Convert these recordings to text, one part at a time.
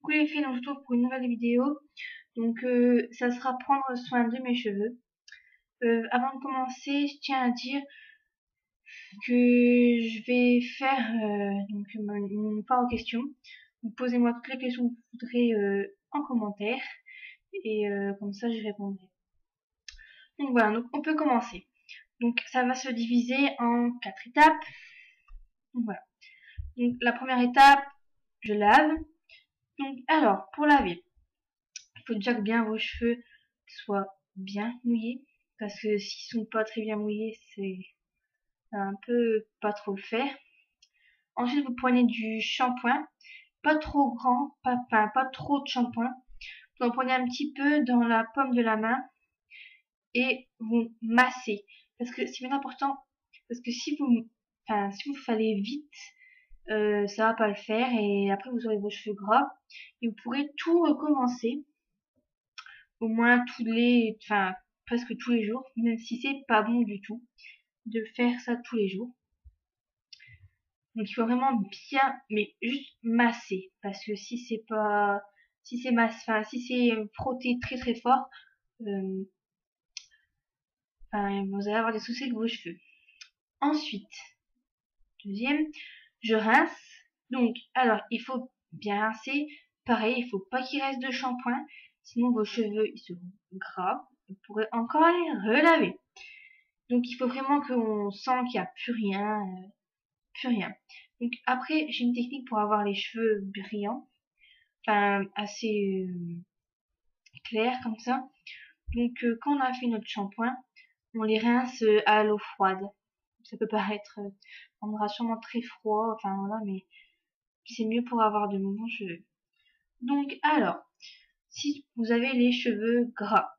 Coucou les filles, on se retrouve pour une nouvelle vidéo. Donc ça sera prendre soin de mes cheveux. Avant de commencer, je tiens à dire que je vais faire une part aux questions. Donc posez-moi toutes les questions que vous voudrez en commentaire et comme ça je répondrai. Donc voilà, donc on peut commencer. Donc ça va se diviser en 4 étapes. Donc voilà. Donc la première étape, je lave. Donc alors pour laver, il faut déjà que bien vos cheveux soient bien mouillés, parce que s'ils sont pas très bien mouillés, c'est un peu pas trop le faire. Ensuite, vous prenez du shampoing, pas trop grand, pas trop de shampoing. Vous en prenez un petit peu dans la paume de la main et vous massez, parce que c'est bien important, parce que si vous fallait vite, ça va pas le faire et après vous aurez vos cheveux gras et vous pourrez tout recommencer. Au moins presque tous les jours, même si c'est pas bon du tout de faire ça tous les jours. Donc il faut vraiment bien, mais juste masser, parce que si c'est frotté très très fort, vous allez avoir des soucis avec vos cheveux. Ensuite, deuxième, je rince. Donc alors il faut bien rincer. Pareil, il faut pas qu'il reste de shampoing, sinon vos cheveux ils seront gras. Vous pourrez encore les relaver. Donc il faut vraiment qu'on sent qu'il n'y a plus rien, plus rien. Donc après j'ai une technique pour avoir les cheveux brillants, enfin assez clairs comme ça. Donc quand on a fait notre shampoing, on les rince à l'eau froide. Ça peut paraître, on aura sûrement très froid, enfin voilà, mais c'est mieux pour avoir de bons cheveux. Donc alors, si vous avez les cheveux gras,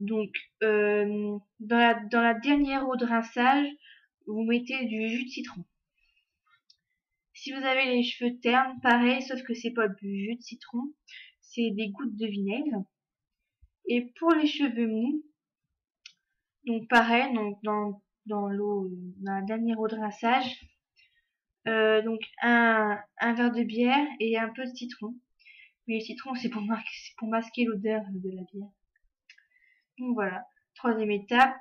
donc dans la dernière eau de rinçage, vous mettez du jus de citron. Si vous avez les cheveux ternes, pareil, sauf que c'est pas du jus de citron, c'est des gouttes de vinaigre. Et pour les cheveux mous, donc pareil, donc dans l'eau, dans la dernière eau de rinçage, donc un verre de bière et un peu de citron. Mais le citron, c'est pour masquer l'odeur de la bière. Donc voilà. Troisième étape,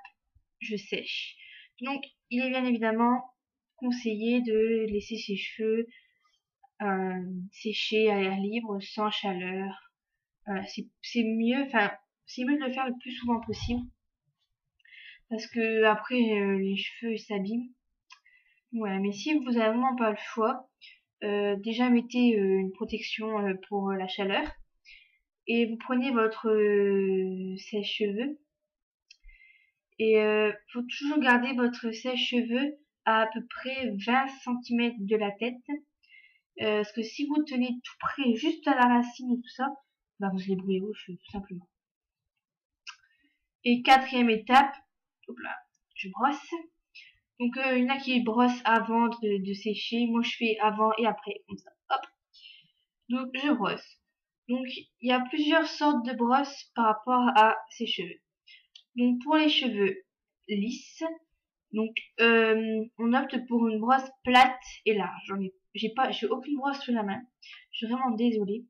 je sèche. Donc, il est bien évidemment conseillé de laisser ses cheveux sécher à l'air libre, sans chaleur. C'est mieux, c'est mieux de le faire le plus souvent possible. Parce que après, les cheveux s'abîment. Voilà, mais si vous avez vraiment pas le choix, déjà mettez une protection pour la chaleur. Et vous prenez votre sèche-cheveux. Et faut toujours garder votre sèche-cheveux à peu près 20 cm de la tête. Parce que si vous tenez tout près, juste à la racine et tout ça, bah vous allez brûler vos cheveux, tout simplement. Et quatrième étape, hop là, je brosse. Donc il y en a qui brossent avant de sécher. Moi je fais avant et après, comme ça. Hop. Donc je brosse. Donc il y a plusieurs sortes de brosses par rapport à ses cheveux. Donc pour les cheveux lisses, donc on opte pour une brosse plate et large. J'ai aucune brosse sous la main. Je suis vraiment désolée.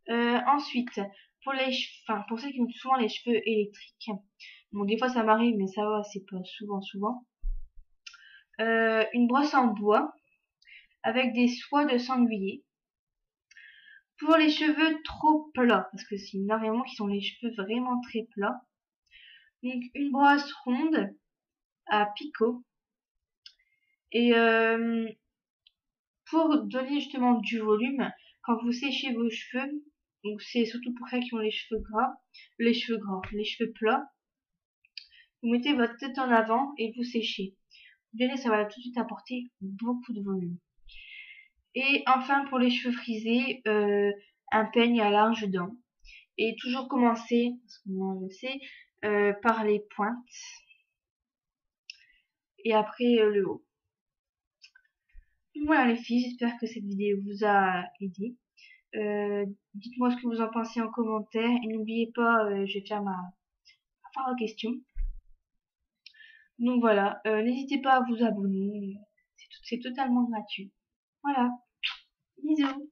Ensuite, pour ceux qui ont souvent les cheveux électriques, bon des fois ça m'arrive mais ça va, c'est pas souvent. Une brosse en bois avec des soies de sanglier. Pour les cheveux trop plats, parce que c'est énormément qui sont les cheveux vraiment très plats. Donc une brosse ronde à picot. Et pour donner justement du volume, quand vous séchez vos cheveux, donc c'est surtout pour ceux qui ont les cheveux les cheveux plats, vous mettez votre tête en avant et vous séchez. Vous verrez, ça va tout de suite apporter beaucoup de volume. Et enfin, pour les cheveux frisés, un peigne à larges dents. Et toujours commencer, parce que moi je le sais, par les pointes. Et après le haut. Donc voilà les filles, j'espère que cette vidéo vous a aidé. Dites-moi ce que vous en pensez en commentaire. Et n'oubliez pas, je vais faire ma fin de question. Donc voilà, n'hésitez pas à vous abonner. C'est totalement gratuit. Voilà, bisous.